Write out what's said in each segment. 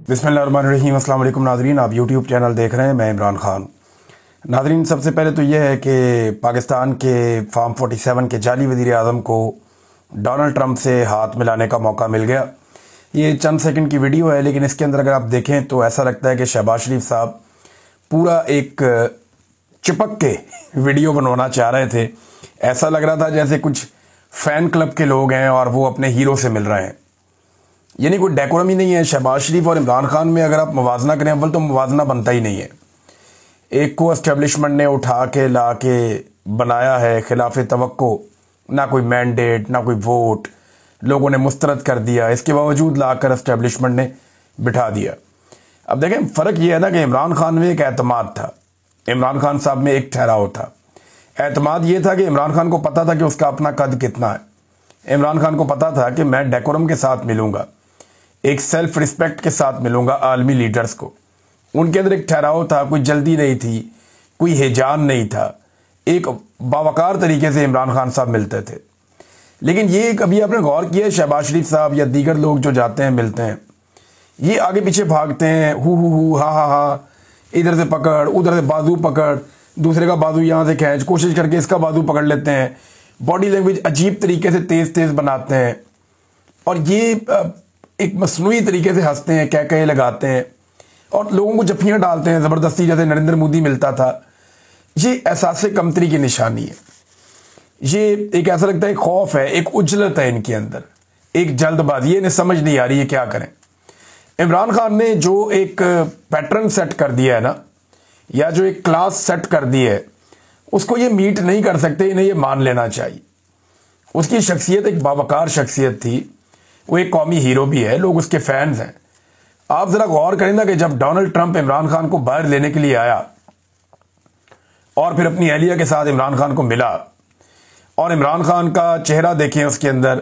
बिस्मिल्लाहिर्रहमानिर्रहीम। अस्सलाम वालेकुम नाज़रीन, आप यूट्यूब चैनल देख रहे हैं, मैं इमरान खान। नाज़रीन, सबसे पहले तो यह है कि पाकिस्तान के फार्म 47 के जाली वज़ीर आज़म को डोनाल्ड ट्रंप से हाथ मिलाने का मौका मिल गया। ये चंद सेकंड की वीडियो है, लेकिन इसके अंदर अगर आप देखें तो ऐसा लगता है कि शहबाज शरीफ साहब पूरा एक चिपक के वीडियो बनवाना चाह रहे थे। ऐसा लग रहा था जैसे कुछ फ़ैन क्लब के लोग हैं और वो अपने हीरो से मिल रहे हैं। यानी कोई डेकोरम ही नहीं है। शहबाज शरीफ और इमरान खान में अगर आप मुवाजना करें, अव्वल तो मुवाजना बनता ही नहीं है। एक को एस्टेब्लिशमेंट ने उठा के ला के बनाया है खिलाफ तवक्को, ना कोई मैंडेट ना कोई वोट, लोगों ने मुस्तरद कर दिया, इसके बावजूद लाकर एस्टेब्लिशमेंट ने बिठा दिया। अब देखें, फ़र्क यह है ना कि इमरान खान में एक एतमाद था, इमरान खान साहब में एक ठहराव था। एतमाद ये था कि इमरान खान को पता था कि उसका अपना कद कितना है। इमरान खान को पता था कि मैं डेकोरम के साथ मिलूंगा, एक सेल्फ रिस्पेक्ट के साथ मिलूंगा आलमी लीडर्स को। उनके अंदर एक ठहराव था, कोई जल्दी नहीं थी, कोई हिजान नहीं था, एक बावकार तरीके से इमरान खान साहब मिलते थे। लेकिन ये कभी आपने गौर किया है, शहबाज शरीफ साहब या दीगर लोग जो जाते हैं मिलते हैं, ये आगे पीछे भागते हैं, हु हा हा हा, इधर से पकड़, उधर से बाजू पकड़, दूसरे का बाजू यहाँ से खींच, कोशिश करके इसका बाजू पकड़ लेते हैं, बॉडी लैंग्वेज अजीब तरीके से तेज तेज बनाते हैं, और ये एक मसनूई तरीके से हंसते हैं, क्या कहे लगाते हैं और लोगों को जफ्फियां डालते हैं ज़बरदस्ती, जैसे नरेंद्र मोदी मिलता था। ये एहसास कमतरी की निशानी है। ये एक ऐसा लगता है, एक खौफ है, एक उजलत है इनके अंदर, एक जल्दबाजी, इन्हें समझ नहीं आ रही है क्या करें। इमरान खान ने जो एक पैटर्न सेट कर दिया है ना, या जो एक क्लास सेट कर दी है, उसको ये मीट नहीं कर सकते, इन्हें ये मान लेना चाहिए। उसकी शख्सियत एक बावकार शख्सियत थी, वो एक कौमी हीरो भी है, लोग उसके फैंस हैं। आप जरा गौर करें ना कि जब डोनाल्ड ट्रंप इमरान खान को बाहर लेने के लिए आया और फिर अपनी अहलिया के साथ इमरान खान को मिला, और इमरान खान का चेहरा देखें, उसके अंदर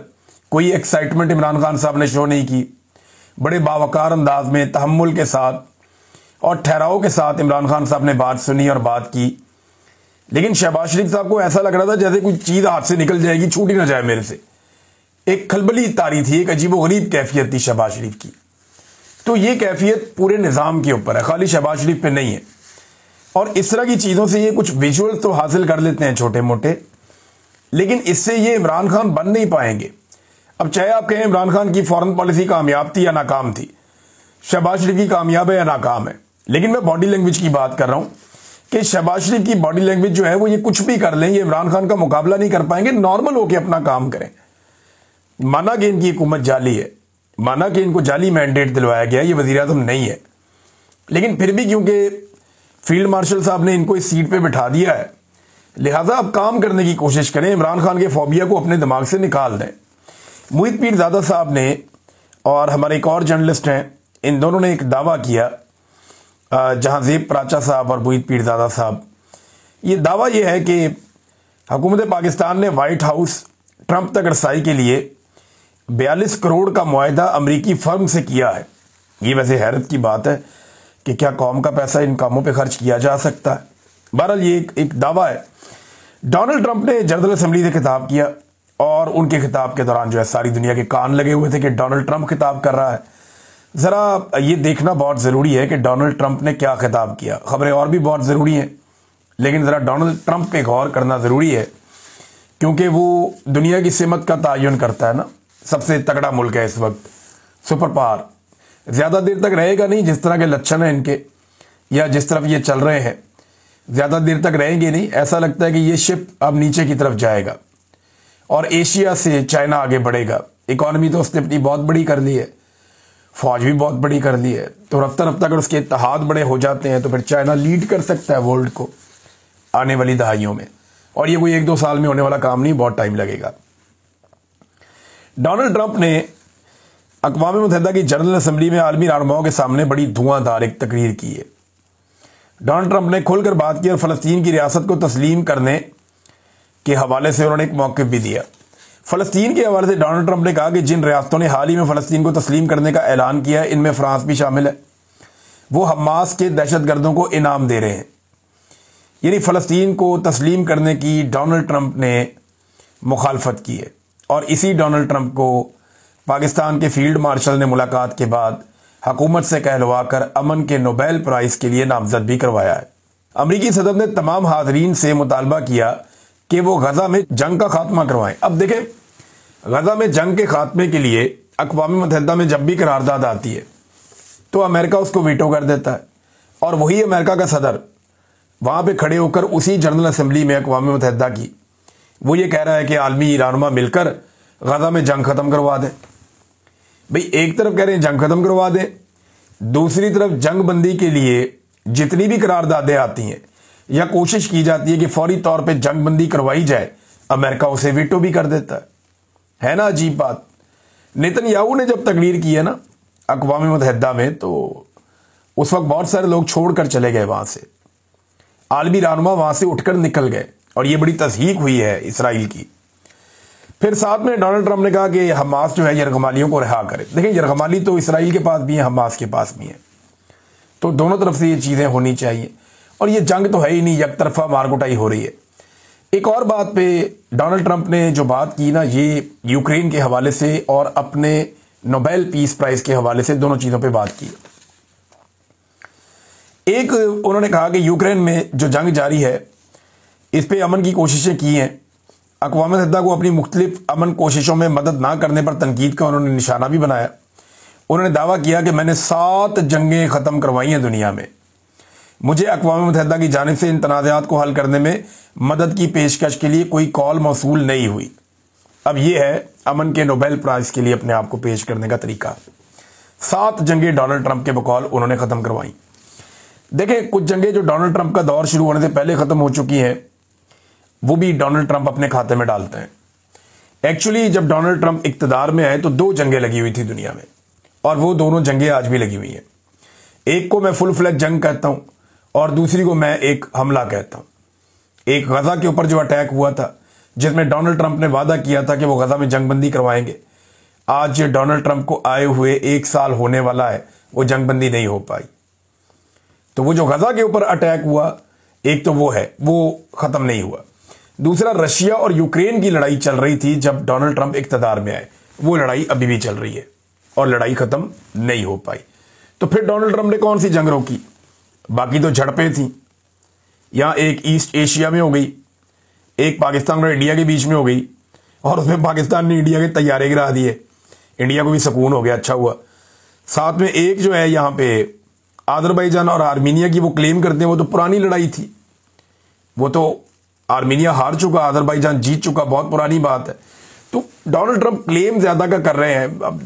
कोई एक्साइटमेंट इमरान खान साहब ने शो नहीं की। बड़े बावकार अंदाज में, तहम्मुल के साथ और ठहराव के साथ इमरान खान साहब ने बात सुनी और बात की। लेकिन शहबाज शरीफ साहब को ऐसा लग रहा था जैसे कोई चीज हाथ से निकल जाएगी, छूट ही ना जाए मेरे से। एक खलबली तारी थी, एक अजीबोगरीब कैफियत थी शहबाज शरीफ की। तो ये कैफियत पूरे निज़ाम के ऊपर है, खाली शहबाज शरीफ पे नहीं है। और इस तरह की चीज़ों से ये कुछ विजुअल तो हासिल कर लेते हैं छोटे मोटे, लेकिन इससे ये इमरान खान बन नहीं पाएंगे। अब चाहे आप कहें इमरान खान की फॉरेन पॉलिसी कामयाब थी या नाकाम थी, शहबाज शरीफ की कामयाब है या नाकाम है, लेकिन मैं बॉडी लैंग्वेज की बात कर रहा हूं कि शहबाज शरीफ की बॉडी लैंग्वेज जो है वो ये कुछ भी कर लें, ये इमरान खान का मुकाबला नहीं कर पाएंगे। नॉर्मल होकर अपना काम करें। माना कि इनकी हुकूमत जाली है, माना कि इनको जाली मैंडेट दिलवाया गया, ये वज़ीर आज़म नहीं है, लेकिन फिर भी क्योंकि फील्ड मार्शल साहब ने इनको इस सीट पे बिठा दिया है, लिहाजा अब काम करने की कोशिश करें, इमरान खान के फोबिया को अपने दिमाग से निकाल दें। मोहित पीरज़ादा साहब ने और हमारे एक और जर्नलिस्ट हैं, इन दोनों ने एक दावा किया, जहांज़ेब पराचा साहब और मोहित पीरज़ादा साहब। ये दावा ये है कि हुकूमत पाकिस्तान ने वाइट हाउस ट्रंप तक रसाई के लिए 42 करोड़ का मुआहदा अमरीकी फर्म से किया है। ये वैसे हैरत की बात है कि क्या कौम का पैसा इन कामों पे खर्च किया जा सकता है। बहरहाल ये एक दावा है। डोनाल्ड ट्रंप ने जनरल असेंबली से खिताब किया, और उनके खिताब के दौरान जो है सारी दुनिया के कान लगे हुए थे कि डोनाल्ड ट्रंप खिताब कर रहा है। ज़रा ये देखना बहुत ज़रूरी है कि डोनाल्ड ट्रंप ने क्या खिताब किया। खबरें और भी बहुत ज़रूरी हैं, लेकिन ज़रा डोनाल्ड ट्रंप पे गौर करना ज़रूरी है, क्योंकि वो दुनिया की सिमत का तयन करता है ना। सबसे तगड़ा मुल्क है इस वक्त, सुपर पावर। ज़्यादा देर तक रहेगा नहीं, जिस तरह के लक्षण हैं इनके या जिस तरफ ये चल रहे हैं, ज़्यादा देर तक रहेंगे नहीं। ऐसा लगता है कि ये शिप अब नीचे की तरफ जाएगा और एशिया से चाइना आगे बढ़ेगा। इकॉनमी तो उसने अपनी बहुत बड़ी कर ली है, फौज भी बहुत बड़ी कर ली है, तो रफ्ता रफ्ता अगर उसके इत्तेहाद बड़े हो जाते हैं तो फिर चाइना लीड कर सकता है वर्ल्ड को आने वाली दहाइयों में। और ये कोई 1-2 साल में होने वाला काम नहीं, बहुत टाइम लगेगा। डोनाल्ड ट्रंप ने अक़वाम मुत्तहिदा की जनरल असेंबली में आलमी रहनुमाओं के सामने बड़ी धुआंधार एक तकरीर की है। डोनाल्ड ट्रंप ने खुलकर बात की और फ़लस्तीन की रियासत को तस्लीम करने के हवाले से उन्होंने एक मौक़िफ़ भी दिया। फ़लस्तीन के हवाले से डोनाल्ड ट्रंप ने कहा कि जिन रियासतों ने हाल ही में फ़लस्तीन को तस्लीम करने का ऐलान किया है, इनमें फ़्रांस भी शामिल है। वो हमास के दहशतगर्दों को इनाम दे रहे हैं। यानी फ़लस्तीन को तस्लीम करने की डोनाल्ड ट्रंप ने मुखालफत की है, और इसी डोनाल्ड ट्रंप को पाकिस्तान के फील्ड मार्शल ने मुलाकात के बाद हुकूमत से कहलवाकर अमन के नोबेल प्राइज के लिए नामजद भी करवाया है। अमरीकी सदर ने तमाम हाजरीन से मुतालबा किया कि वो गजा में जंग का खात्मा करवाएं। अब देखें, गजा में जंग के खात्मे के लिए अक़वाम मुत्तहिदा में जब भी करारदाद आती है तो अमेरिका उसको वीटो कर देता है, और वही अमेरिका का सदर वहां पे खड़े होकर उसी जनरल असेंबली में अक़वाम मुत्तहिदा की वो ये कह रहा है कि आलमी रहनुमा मिलकर गजा में जंग खत्म करवा दें। भाई, एक तरफ कह रहे हैं जंग खत्म करवा दें, दूसरी तरफ जंग बंदी के लिए जितनी भी करारदादें आती हैं या कोशिश की जाती है कि फौरी तौर पे जंग बंदी करवाई जाए, अमेरिका उसे वीटो भी कर देता है ना अजीब बात। नेतन्याहू ने जब तकरीर की है ना अक़वाम मुत्तहिदा में, तो उस वक्त बहुत सारे लोग छोड़कर चले गए वहां से, आलमी रहनुमा वहां से उठकर निकल गए, और ये बड़ी तस्हीक हुई है इसराइल की। फिर साथ में डोनाल्ड ट्रंप ने कहा कि हमास जो है यरगमालियों को रिहा करे। देखिए, यरगमाली तो इसराइल के पास भी है, हमास के पास भी है, तो दोनों तरफ से ये चीजें होनी चाहिए, और ये जंग तो है ही नहीं, एक तरफा मारकुटाई हो रही है। एक और बात पे डोनाल्ड ट्रंप ने जो बात की ना, ये यूक्रेन के हवाले से और अपने नोबेल पीस प्राइज के हवाले से, दोनों चीजों पे बात की। एक, उन्होंने कहा कि यूक्रेन में जो जंग जारी है इस पे अमन की कोशिशें की हैं। अक़वाम मुत्तहिदा को अपनी मुख्तलिफ अमन कोशिशों में मदद ना करने पर तनकीद का उन्होंने निशाना भी बनाया। उन्होंने दावा किया कि मैंने 7 जंगें ख़त्म करवाई हैं दुनिया में, मुझे अक़वाम मुत्तहिदा की जानिब से इन तनाज़ात को हल करने में मदद की पेशकश के लिए कोई कॉल मौसूल नहीं हुई। अब यह है अमन के नोबेल प्राइज़ के लिए अपने आप को पेश करने का तरीका। 7 जंगें डोनाल्ड ट्रंप के बकौल उन्होंने ख़त्म करवाई। देखें, कुछ जंगें जो डोनाल्ड ट्रंप का दौर शुरू होने से पहले ख़त्म हो चुकी हैं, वो भी डोनाल्ड ट्रंप अपने खाते में डालते हैं। एक्चुअली जब डोनाल्ड ट्रंप इक्तदार में आए तो 2 जंगें लगी हुई थी दुनिया में, और वो दोनों जंगें आज भी लगी हुई हैं। एक को मैं फुल फ्लैग जंग कहता हूं, और दूसरी को मैं एक हमला कहता हूं। एक गजा के ऊपर जो अटैक हुआ था, जिसमें डोनाल्ड ट्रंप ने वादा किया था कि वो गजा में जंगबंदी करवाएंगे, आज डोनाल्ड ट्रंप को आए हुए 1 साल होने वाला है, वो जंगबंदी नहीं हो पाई। तो वो जो गजा के ऊपर अटैक हुआ, एक तो वो है, वो खत्म नहीं हुआ। दूसरा, रशिया और यूक्रेन की लड़ाई चल रही थी जब डोनाल्ड ट्रंप इख्तियार में आए, वो लड़ाई अभी भी चल रही है और लड़ाई खत्म नहीं हो पाई। तो फिर डोनाल्ड ट्रंप ने कौन सी जंग रोकी? बाकी तो झड़पें थी, यहां एक ईस्ट एशिया में हो गई, एक पाकिस्तान और इंडिया के बीच में हो गई, और उसमें पाकिस्तान ने इंडिया के तैयारे गिरा दिए, इंडिया को भी सुकून हो गया, अच्छा हुआ। साथ में एक जो है यहां पे अजरबैजान और आर्मीनिया की, वो क्लेम करते हैं वो तो पुरानी लड़ाई थी, वो तो आर्मीनिया हार चुका, अजरबैजान जीत चुका, बहुत पुरानी बात है। तो डोनाल्ड ट्रंप क्लेम ज्यादा का कर रहे हैं। अब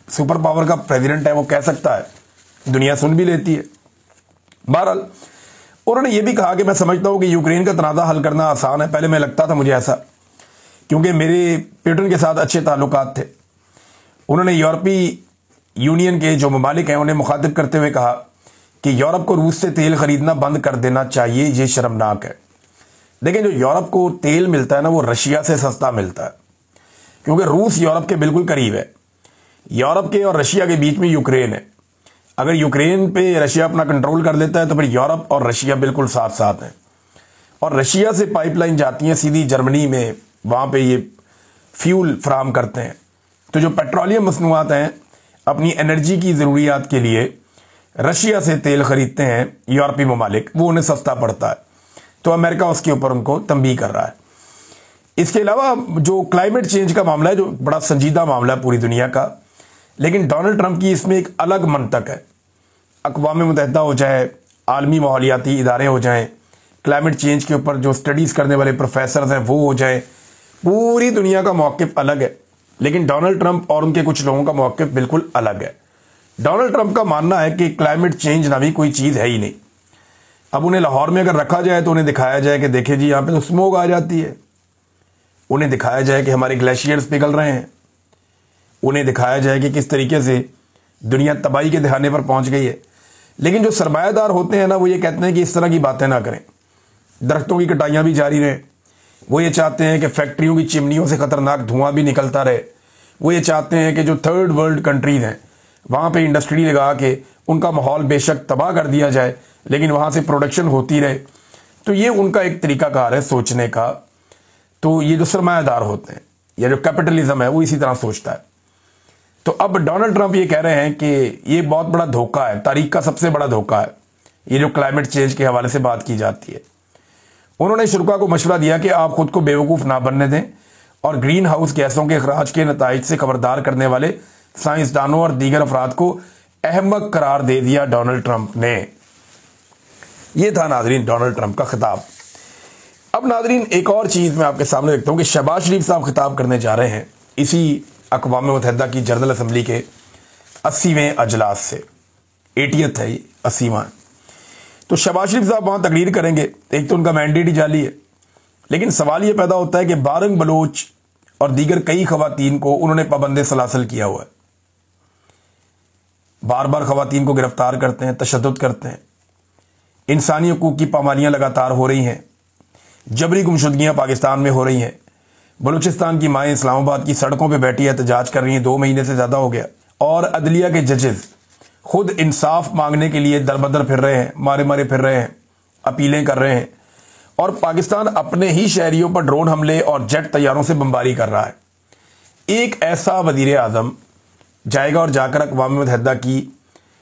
सुपर पावर का प्रेसिडेंट है, वो कह सकता है, दुनिया सुन भी लेती है। बहरहाल उन्होंने ये भी कहा कि मैं समझता हूं कि यूक्रेन का तनाज़ा हल करना आसान है। पहले मैं लगता था मुझे ऐसा, क्योंकि मेरे पुतिन के साथ अच्छे ताल्लुकात थे। उन्होंने यूरोपीय यूनियन के जो ममालिक हैं उन्हें मुखातिब करते हुए कहा कि यूरोप को रूस से तेल खरीदना बंद कर देना चाहिए, ये शर्मनाक है। लेकिन जो यूरोप को तेल मिलता है ना, वो रशिया से सस्ता मिलता है, क्योंकि रूस यूरोप के बिल्कुल करीब है। यूरोप के और रशिया के बीच में यूक्रेन है। अगर यूक्रेन पे रशिया अपना कंट्रोल कर लेता है तो फिर यूरोप और रशिया बिल्कुल साथ साथ हैं, और रशिया से पाइपलाइन जाती है सीधी जर्मनी में, वहां पे ये फ्यूल फराम करते हैं। तो जो पेट्रोलियम मसनूआत हैं, अपनी एनर्जी की ज़रूरियात के लिए रशिया से तेल खरीदते हैं यूरोपीय ममालिक, वो उन्हें सस्ता पड़ता है। तो अमेरिका उसके ऊपर उनको तंबीह कर रहा है। इसके अलावा जो क्लाइमेट चेंज का मामला है, जो बड़ा संजीदा मामला है पूरी दुनिया का, लेकिन डोनाल्ड ट्रंप की इसमें एक अलग मंतक है। अक़वाम मुत्तहिदा हो जाए, आलमी माहौलियाती इदारे हो जाएं, क्लाइमेट चेंज के ऊपर जो स्टडीज़ करने वाले प्रोफेसर हैं वो हो जाए, पूरी दुनिया का मौक़िफ़ अलग है। लेकिन डोनाल्ड ट्रंप और उनके कुछ लोगों का मौक़िफ़ बिल्कुल अलग है। डोनाल्ड ट्रंप का मानना है कि क्लाइमेट चेंज ना भी कोई चीज़ है ही नहीं। अब उन्हें लाहौर में अगर रखा जाए तो उन्हें दिखाया जाए कि देखिए जी, यहाँ पे तो स्मोक आ जाती है। उन्हें दिखाया जाए कि हमारे ग्लेशियर्स पिघल रहे हैं। उन्हें दिखाया जाए कि किस तरीके से दुनिया तबाही के दहाने पर पहुंच गई है। लेकिन जो सरमायादार होते हैं ना, वो ये कहते हैं कि इस तरह की बातें ना करें, दरख्तों की कटाइयाँ भी जारी रहें। वो ये चाहते हैं कि फैक्ट्रियों की चिमनियों से खतरनाक धुआं भी निकलता रहे। वो ये चाहते हैं कि जो थर्ड वर्ल्ड कंट्रीज हैं वहाँ पे इंडस्ट्री लगा के उनका माहौल बेशक तबाह कर दिया जाए, लेकिन वहाँ से प्रोडक्शन होती रहे। तो ये उनका एक तरीकाकार है सोचने का। तो ये जो सरमायादार होते हैं या जो कैपिटलिज्म है, वो इसी तरह सोचता है। तो अब डोनाल्ड ट्रंप ये कह रहे हैं कि ये बहुत बड़ा धोखा है, तारीख का सबसे बड़ा धोखा है ये जो क्लाइमेट चेंज के हवाले से बात की जाती है। उन्होंने शुरा को मशवरा दिया कि आप खुद को बेवकूफ़ ना बनने दें और ग्रीन हाउस गैसों के अखराज के नताइज से खबरदार करने वाले साइंसदानों और दीगर अफराद को अहमक करार दे दिया डोनाल्ड ट्रंप ने। यह था नाजरीन डोनाल्ड ट्रंप का खिताब। अब नाजरीन एक और चीज़ मैं आपके सामने रखता हूँ कि शहबाज शरीफ साहब खिताब करने जा रहे हैं इसी अक़वाम मुत्तहिदा की जनरल असम्बली के 80वें अजलास से, 80th है ये, 80वां। तो शहबाज शरीफ साहब वहाँ तकरीर करेंगे। एक तो उनका मैंडेट ही जाली है, लेकिन सवाल ये पैदा होता है कि बारंग बलोच और दीगर कई खवातीन को उन्होंने पाबंद सलासल किया हुआ है। बार बार खवातीन को गिरफ्तार करते हैं, तशद्दुद करते हैं, इंसानी हकूक़ की पामालियाँ लगातार हो रही हैं, जबरी गुमशुदगियाँ पाकिस्तान में हो रही हैं। बलूचिस्तान की माएँ इस्लामाबाद की सड़कों पर बैठी एहतजाज कर रही हैं, 2 महीने से ज़्यादा हो गया। और अदलिया के जजेस खुद इंसाफ मांगने के लिए दर बदर फिर रहे हैं, मारे मारे फिर रहे हैं, अपीलें कर रहे हैं। और पाकिस्तान अपने ही शहरियों पर ड्रोन हमले और जेट तैयारों से बमबारी कर रहा है। एक ऐसा वज़ीर आज़म जाएगा और जाकर अक़वाम मुत्तहिदा की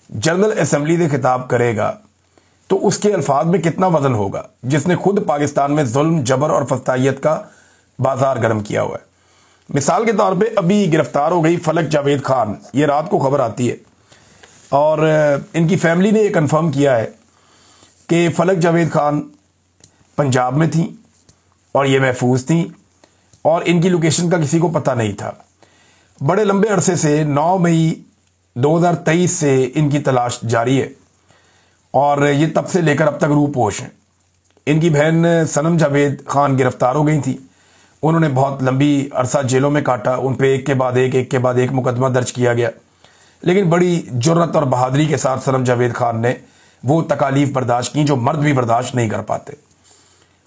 जनरल असम्बली से खिताब करेगा तो उसके अल्फाज में कितना वजन होगा, जिसने खुद पाकिस्तान में जुल्म, जबर और फस्तायत का बाजार गर्म किया हुआ है। मिसाल के तौर पे अभी गिरफ्तार हो गई फलक जावेद खान, ये रात को खबर आती है और इनकी फैमिली ने ये कंफर्म किया है कि फलक जावेद खान पंजाब में थी और ये महफूज थी और इनकी लोकेशन का किसी को पता नहीं था। बड़े लंबे अरसे से 9 मई 2023 से इनकी तलाश जारी है और ये तब से लेकर अब तक रूपोश हैं। इनकी बहन सनम जावेद खान गिरफ्तार हो गई थी। उन्होंने बहुत लंबी अरसा जेलों में काटा, उन पर एक के बाद एक मुकदमा दर्ज किया गया, लेकिन बड़ी जुर्रत और बहादुरी के साथ सनम जावेद खान ने वो तकालीफ बर्दाश्त की जो मर्द भी बर्दाश्त नहीं कर पाते।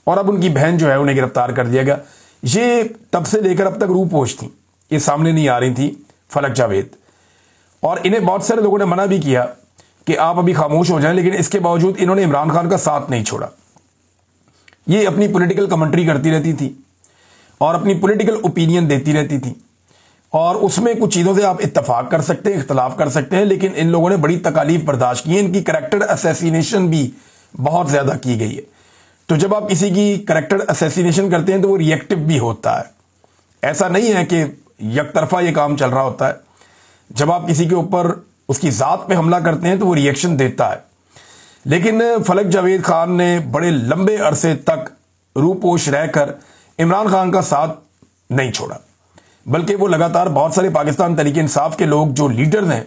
और अब उनकी बहन जो है उन्हें गिरफ्तार कर दिया गया। ये तब से लेकर अब तक रूपोश थी, ये सामने नहीं आ रही थी फलक जावेद। और इन्हें बहुत सारे लोगों ने मना भी किया कि आप अभी खामोश हो जाएं, लेकिन इसके बावजूद इन्होंने इमरान खान का साथ नहीं छोड़ा। ये अपनी पॉलिटिकल कमेंट्री करती रहती थी और अपनी पॉलिटिकल ओपिनियन देती रहती थी और उसमें कुछ चीज़ों से आप इत्तफाक कर सकते हैं, इख्तलाफ कर सकते हैं, लेकिन इन लोगों ने बड़ी तकालीफ बर्दाश्त की है। इनकी करैक्टर असैसिनेशन भी बहुत ज़्यादा की गई है। तो जब आप किसी की करैक्टर असैसिनेशन करते हैं तो वो रिएक्टिव भी होता है, ऐसा नहीं है कि यकतरफा ये काम चल रहा होता है। जब आप किसी के ऊपर उसकी ज़ात पे हमला करते हैं तो वो रिएक्शन देता है। लेकिन फलक जावेद खान ने बड़े लंबे अरसे तक रूपोश रहकर इमरान खान का साथ नहीं छोड़ा, बल्कि वो लगातार बहुत सारे पाकिस्तान तहरीक इंसाफ के लोग जो लीडर्स हैं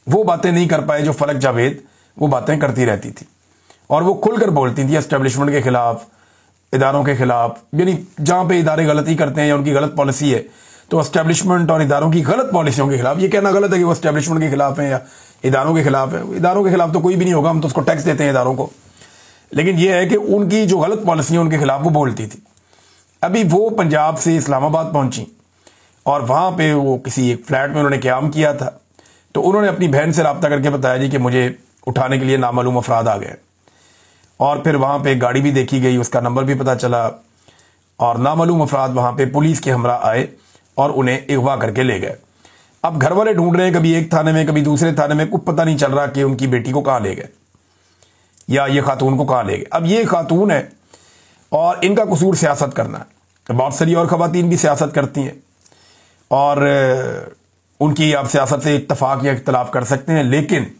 वो बातें नहीं कर पाए जो फलक जावेद वो बातें करती रहती थी और वो खुलकर बोलती थी एस्टेब्लिशमेंट के खिलाफ, इदारों के खिलाफ। यानी जहां पे इदारे गलती करते हैं या उनकी गलत पॉलिसी है तो एस्टेब्लिशमेंट और इदारों की गलत पॉलिसियों के खिलाफ। ये कहना गलत है कि वो एस्टेब्लिशमेंट के खिलाफ है या इदारों के खिलाफ है। इदारों के खिलाफ तो कोई भी नहीं होगा, हम तो उसको टैक्स देते हैं इदारों को। लेकिन यह है कि उनकी जो गलत पॉलिसी है उनके खिलाफ वो बोलती थी। अभी वो पंजाब से इस्लामाबाद पहुंची और वहां पे वो किसी एक फ्लैट में उन्होंने क़याम किया था। तो उन्होंने अपनी बहन से रब्ता करके बताया जी कि मुझे उठाने के लिए नामालूम अफराद आ गए। और फिर वहां पे गाड़ी भी देखी गई, उसका नंबर भी पता चला और नामालूम अफराद वहां पे पुलिस के हमरा आए और उन्हें अगवा करके ले गए। अब घर वाले ढूंढ रहे हैं, कभी एक थाने में कभी दूसरे थाने में, कुछ पता नहीं चल रहा कि उनकी बेटी को कहाँ ले गए या ये खातून को कहाँ ले गए। अब ये खातून है और इनका कसूर सियासत करना है। बहुत सारी और खवातीन भी सियासत करती हैं और उनकी आप सियासत से इत्तफाक या इख्तलाफ कर सकते हैं, लेकिन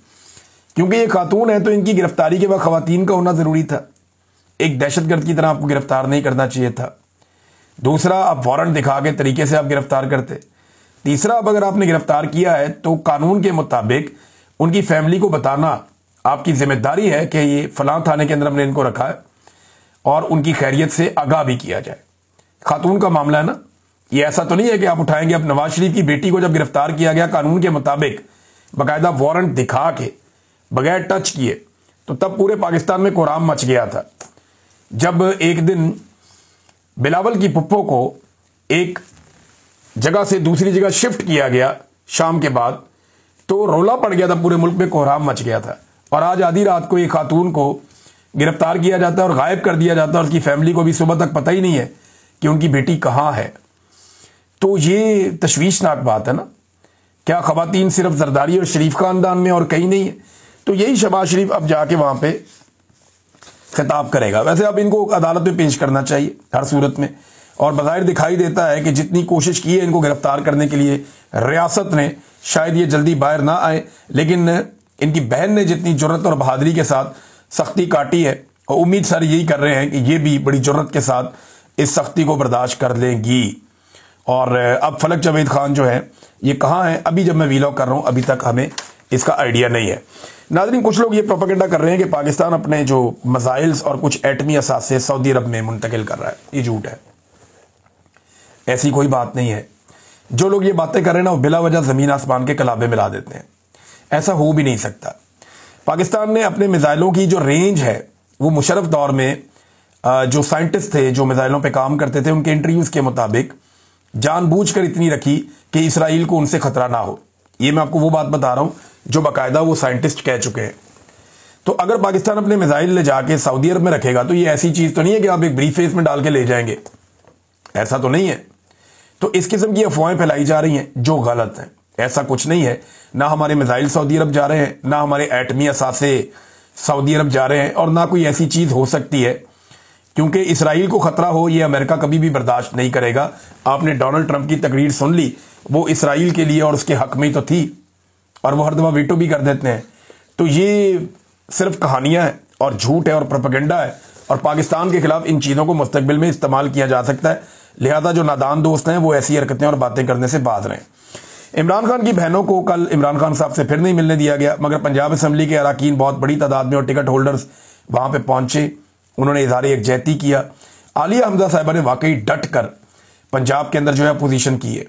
क्योंकि ये खातून है तो इनकी गिरफ्तारी के बाद खवातीन का होना ज़रूरी था। एक दहशतगर्द की तरह आपको गिरफ्तार नहीं करना चाहिए था। दूसरा, आप वारंट दिखा के तरीके से आप गिरफ्तार करते। तीसरा, अब अगर आपने गिरफ्तार किया है तो कानून के मुताबिक उनकी फैमिली को बताना आपकी जिम्मेदारी है कि ये फलां थाने के अंदर हमने इनको रखा है और उनकी खैरियत से आगाह भी किया जाए। खातून का मामला है ना, ये ऐसा तो नहीं है कि आप उठाएंगे। अब नवाज शरीफ की बेटी को जब गिरफ्तार किया गया कानून के मुताबिक बाकायदा वारंट दिखा के बगैर टच किए, तो तब पूरे पाकिस्तान में कोहराम मच गया था। जब एक दिन बिलावल की पुप्पो को एक जगह से दूसरी जगह शिफ्ट किया गया शाम के बाद, तो रोला पड़ गया था, पूरे मुल्क में कोहराम मच गया था। और आज आधी रात को एक खातून को गिरफ्तार किया जाता है और गायब कर दिया जाता है और उसकी फैमिली को भी सुबह तक पता ही नहीं है कि उनकी बेटी कहाँ है। तो ये तशवीशनाक बात है ना क्या खवातीन सिर्फ जरदारी और शरीफ खानदान में और कहीं नहीं है? तो यही शहबाज शरीफ अब जाके वहां पे खिताब करेगा। वैसे अब इनको अदालत में पेश करना चाहिए हर सूरत में, और बज़ाहिर दिखाई देता है कि जितनी कोशिश की है इनको गिरफ्तार करने के लिए रियासत ने, शायद ये जल्दी बाहर ना आए, लेकिन इनकी बहन ने जितनी जुर्रत और बहादुरी के साथ सख्ती काटी है, और उम्मीद सारे यही कर रहे हैं कि ये भी बड़ी जुर्रत के साथ इस सख्ती को बर्दाश्त कर लेंगी। और अब फलक जावेद खान जो है ये कहाँ है, अभी जब मैं वीलॉग कर रहा हूँ अभी तक हमें इसका आइडिया नहीं है। नाज़रीन, कुछ लोग ये प्रोपेगेंडा कर रहे हैं कि पाकिस्तान अपने जो मिसाइल्स और कुछ एटमी असासे सऊदी अरब में मुंतकिल कर रहा है। ये झूठ है, ऐसी कोई बात नहीं है। जो लोग ये बातें कर रहे हैं ना, वो बिला वजह जमीन आसमान के कलाबे मिला देते हैं। ऐसा हो भी नहीं सकता। पाकिस्तान ने अपने मिसाइलों की जो रेंज है वो मुशर्रफ दौर में जो साइंटिस्ट थे जो मिसाइलों पे काम करते थे, उनके इंटरव्यूज के मुताबिक जानबूझकर इतनी रखी कि इसराइल को उनसे खतरा ना हो। ये मैं आपको वो बात बता रहा हूं जो बाकायदा वो साइंटिस्ट कह चुके हैं। तो अगर पाकिस्तान अपने मिसाइल ले जाके सऊदी अरब में रखेगा तो ये ऐसी चीज तो नहीं है कि आप एक ब्रीफकेस में डाल के ले जाएंगे, ऐसा तो नहीं है। तो इस किस्म की अफवाहें फैलाई जा रही हैं जो गलत हैं। ऐसा कुछ नहीं है, ना हमारे मिसाइल सऊदी अरब जा रहे हैं, ना हमारे एटमी असासे सऊदी अरब जा रहे हैं, और ना कोई ऐसी चीज हो सकती है, क्योंकि इसराइल को खतरा हो ये अमेरिका कभी भी बर्दाश्त नहीं करेगा। आपने डोनाल्ड ट्रंप की तकरीर सुन ली, वो इसराइल के लिए और उसके हक में ही तो थी, और वो हर दफा वीटो भी कर देते हैं। तो ये सिर्फ कहानियां हैं और झूठ है और प्रोपेगेंडा है, और पाकिस्तान के खिलाफ इन चीजों को मुस्तकबिल में इस्तेमाल किया जा सकता है। लिहाजा जो नादान दोस्त हैं वो ऐसी हरकतें और बातें करने से बाज रहे हैं। इमरान खान की बहनों को कल इमरान खान साहब से फिर नहीं मिलने दिया गया, मगर पंजाब असम्बली के अरकान बहुत बड़ी तादाद में और टिकट होल्डर्स वहां पे पहुंचे। उन्होंने इज़हार यकजहती किया। आलिया हमजा साहिबा ने वाकई डट कर पंजाब के अंदर जो है अपोजिशन की है।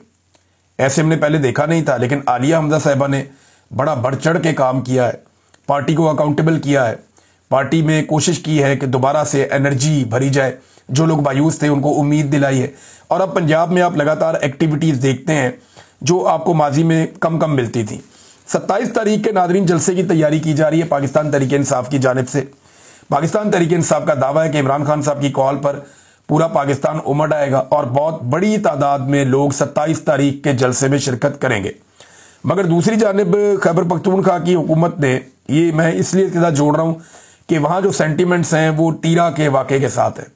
ऐसे हमने पहले देखा नहीं था, लेकिन आलिया हमजा साहिबा ने बड़ा बढ़ चढ़ के काम किया है, पार्टी को अकाउंटेबल किया है, पार्टी में कोशिश की है कि दोबारा से एनर्जी भरी जाए, जो लोग मायूस थे उनको उम्मीद दिलाई है। और अब पंजाब में आप लगातार एक्टिविटीज देखते हैं जो आपको माजी में कम कम मिलती थी। 27 तारीख के नादरीन जलसे की तैयारी की जा रही है पाकिस्तान तहरीक इंसाफ की जानिब से। पाकिस्तान तहरीक इंसाफ का दावा है कि इमरान खान साहब की कॉल पर पूरा पाकिस्तान उमड़ आएगा और बहुत बड़ी तादाद में लोग 27 तारीख के जलसे में शिरकत करेंगे। मगर दूसरी जानिब खैबर पख्तूनख्वा की हुकूमत ने, ये मैं इसलिए इत्तदा जोड़ रहा हूं कि वहां जो सेंटिमेंट्स हैं वो तीरा के वाक़े के साथ है।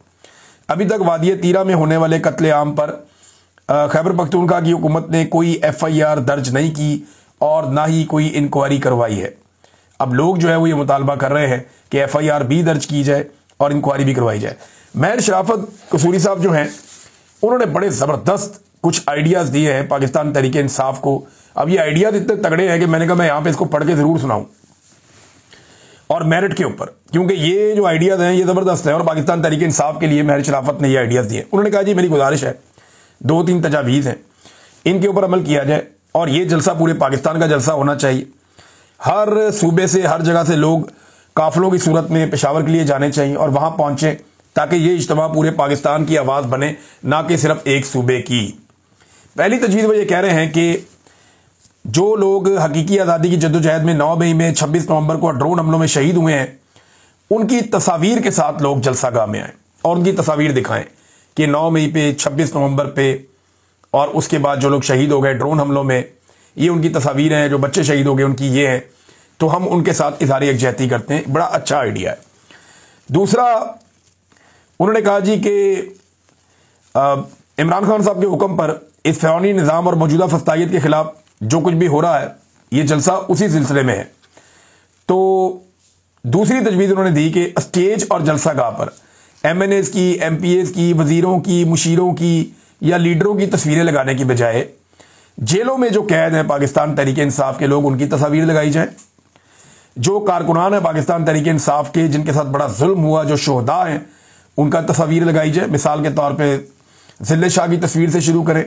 अभी तक वादिय तीरा में होने वाले कत्लेआम पर खैबर पख्तूनख्वा की हुकूमत ने कोई FIR दर्ज नहीं की और ना ही कोई इंक्वायरी करवाई है। अब लोग जो है वो ये मुतालबा कर रहे हैं कि FIR भी दर्ज की जाए और इंक्वायरी भी करवाई जाए। महर शराफत कसूरी साहब जो हैं उन्होंने बड़े ज़बरदस्त कुछ आइडियाज़ दिए हैं पाकिस्तान तहरीक इंसाफ को। अब ये आइडियाज़ इतने तगड़े हैं कि मैंने कहा मैं यहाँ पे इसको पढ़ के ज़रूर सुनाऊं, और मेरिट के ऊपर, क्योंकि ये जो आइडियाज़ हैं ये ज़बरदस्त हैं और पाकिस्तान तहरीक इंसाफ के लिए महर शराफत ने ये आइडियाज़ दिए। उन्होंने कहा जी मेरी गुजारिश है, 2-3 तजावीज़ हैं, इनके ऊपर अमल किया जाए और ये जलसा पूरे पाकिस्तान का जलसा होना चाहिए। हर सूबे से, हर जगह से लोग काफिलों की सूरत में पेशावर के लिए जाने चाहिए और वहां पहुंचे ताकि ये इज्तिमा पूरे पाकिस्तान की आवाज बने, ना कि सिर्फ एक सूबे की। पहली तजवीज़ वो ये कह रहे हैं कि जो लोग हकीकी आज़ादी की जद्दोजहद में 9 मई में 26 नवंबर को ड्रोन हमलों में शहीद हुए हैं, उनकी तस्वीर के साथ लोग जलसागाह में आए और उनकी तस्वीर दिखाएं कि 9 मई पे, 26 नवंबर पे और उसके बाद जो लोग शहीद हो गए ड्रोन हमलों में, ये उनकी तस्वीर हैं, जो बच्चे शहीद हो गए उनकी ये है, तो हम उनके साथ इज़हार यकजहती करते हैं। बड़ा अच्छा आइडिया है। दूसरा उन्होंने कहा जी कि इमरान खान साहब के हुक्म पर इस फ़िरौनी निज़ाम और मौजूदा फस्तायत के खिलाफ जो कुछ भी हो रहा है ये जलसा उसी सिलसिले में है। तो दूसरी तजवीज़ उन्होंने दी कि स्टेज और जलसागाह पर MNAs की, MPAs की, वजीरों की, मुशीरों की या लीडरों की तस्वीरें लगाने की बजाय जेलों में जो कैद हैं पाकिस्तान तहरीक इंसाफ के लोग, उनकी तस्वीर लगाई जाए। जो कारकुनान है पाकिस्तान तहरीक इंसाफ के जिनके साथ बड़ा जुल्म हुआ, जो शोहदा हैं, उनका तस्वीर लगाई जाए। मिसाल के तौर पे जिले शाह की तस्वीर से शुरू करें,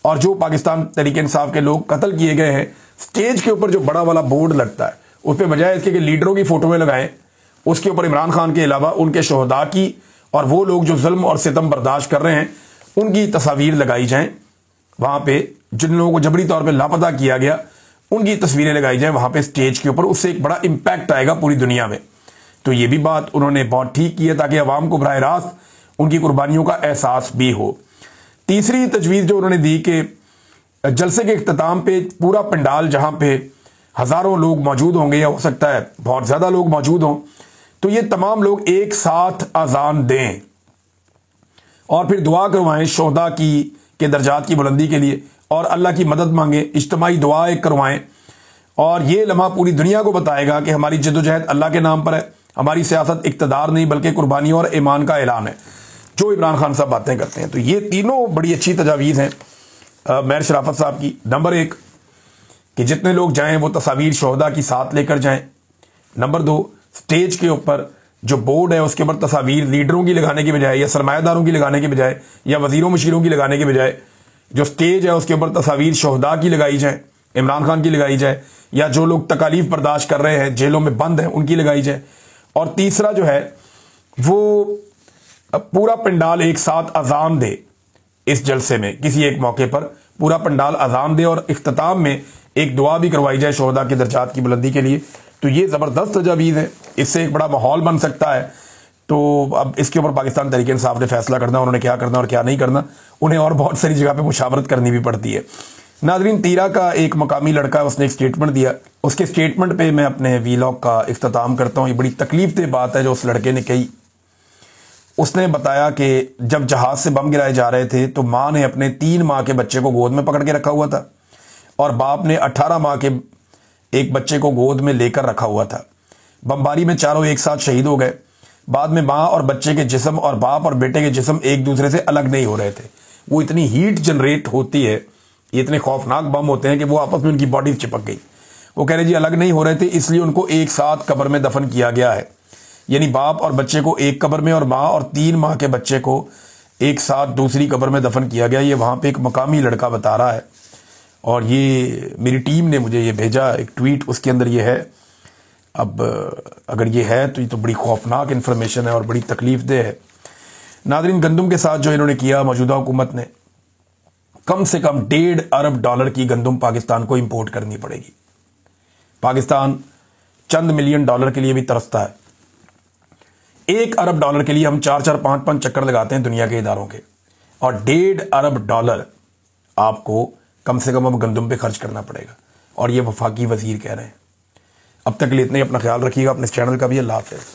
और जो पाकिस्तान तहरीक इंसाफ के लोग कत्ल किए गए हैं, स्टेज के ऊपर जो बड़ा वाला बोर्ड लगता है उस पर बजाय इसके कि लीडरों की फोटोएं लगाएं, उसके ऊपर इमरान खान के अलावा उनके शोहदा की और वो लोग जो जुल्म और सितम बर्दाश्त कर रहे हैं उनकी तस्वीर लगाई जाएं। वहां पे जिन लोगों को जबरी तौर पे लापता किया गया उनकी तस्वीरें लगाई जाएं वहां पे स्टेज के ऊपर। उससे एक बड़ा इंपैक्ट आएगा पूरी दुनिया में। तो ये भी बात उन्होंने बहुत ठीक की है ताकि अवाम को बराह रास्त उनकी कुर्बानियों का एहसास भी हो। तीसरी तजवीज़ जो उन्होंने दी कि जलसे के इख्तिताम पे पूरा पंडाल जहां पे हजारों लोग मौजूद होंगे या हो सकता है बहुत ज्यादा लोग मौजूद हों, तो ये तमाम लोग एक साथ अजान दें और फिर दुआ करवाएं शोहदा की के दर्जात की बुलंदी के लिए और अल्लाह की मदद मांगे, इज्तिमाई दुआ एक करवाएं। और ये लम्हा पूरी दुनिया को बताएगा कि हमारी जद्दोजहद अल्लाह के नाम पर है, हमारी सियासत इक़्तिदार नहीं बल्कि कुर्बानी और ईमान का ऐलान है, जो इमरान खान साहब बातें करते हैं। तो ये तीनों बड़ी अच्छी तजावीज़ हैं मेहर शराफत साहब की। नंबर 1 कि जितने लोग जाएं वो तस्वीर शोहदा की साथ लेकर जाएं। नंबर 2, स्टेज के ऊपर जो बोर्ड है उसके ऊपर तस्वीर लीडरों की लगाने के बजाय या सरमायादारों की लगाने के बजाय या वजीरों मशीरों की लगाने के बजाय जो स्टेज है उसके ऊपर तस्वीर शोहदा की लगाई जाए, इमरान खान की लगाई जाए, या जो लोग तकालीफ बर्दाश्त कर रहे हैं जेलों में बंद हैं उनकी लगाई जाए। और तीसरा जो है वो पूरा पंडाल एक साथ अजान दे। इस जलसे में किसी एक मौके पर पूरा पंडाल अजान दे और इख्तिताम में एक दुआ भी करवाई जाए शोहदा के दर्जात की बुलंदी के लिए। तो ये ज़बरदस्त तजावीज़ है, इससे एक बड़ा माहौल बन सकता है। तो अब इसके ऊपर पाकिस्तान तहरीक इंसाफ ने फैसला करना, उन्होंने क्या करना और क्या नहीं करना, उन्हें और बहुत सारी जगह पे मुशावरत करनी भी पड़ती है। नाज़रीन, तीरा का एक मकामी लड़का उसने एक स्टेटमेंट दिया, उसके स्टेटमेंट पे मैं अपने वीलॉग का इख्तिताम करता हूँ। ये बड़ी तकलीफदेह बात है जो उस लड़के ने कही। उसने बताया कि जब जहाज से बम गिराए जा रहे थे तो माँ ने अपने 3 माह के बच्चे को गोद में पकड़ के रखा हुआ था और बाप ने 18 माह के एक बच्चे को गोद में लेकर रखा हुआ था। बमबारी में चारों एक साथ शहीद हो गए। बाद में माँ और बच्चे के जिस्म और बाप और बेटे के जिस्म एक दूसरे से अलग नहीं हो रहे थे। वो इतनी हीट जनरेट होती है, ये इतने खौफनाक बम होते हैं कि वो आपस में उनकी बॉडी चिपक गई। वो कह रहे जी अलग नहीं हो रहे थे, इसलिए उनको एक साथ कब्र में दफन किया गया है। यानी बाप और बच्चे को एक कब्र में और माँ और 3 माह के बच्चे को एक साथ दूसरी कब्र में दफन किया गया। ये वहाँ पे एक मकामी लड़का बता रहा है और ये मेरी टीम ने मुझे ये भेजा एक ट्वीट, उसके अंदर ये है। अब अगर ये है तो ये तो बड़ी खौफनाक इन्फॉर्मेशन है और बड़ी तकलीफदेह है। नाज़रीन, गंदम के साथ जो इन्होंने किया मौजूदा हुकूमत ने, कम से कम $1.5 अरब की गंदम पाकिस्तान को इंपोर्ट करनी पड़ेगी। पाकिस्तान चंद मिलियन डॉलर के लिए भी तरसता है। $1 अरब के लिए हम 4-4, 5-5 चक्कर लगाते हैं दुनिया के इदारों के, और $1.5 अरब आपको कम से कम अब गंदम पे खर्च करना पड़ेगा। और ये वफाकी वजीर कह रहे हैं। अब तक के लिए इतने, अपना ख्याल रखिएगा, अपने चैनल का भी। अल्लाह हाफ़िज़।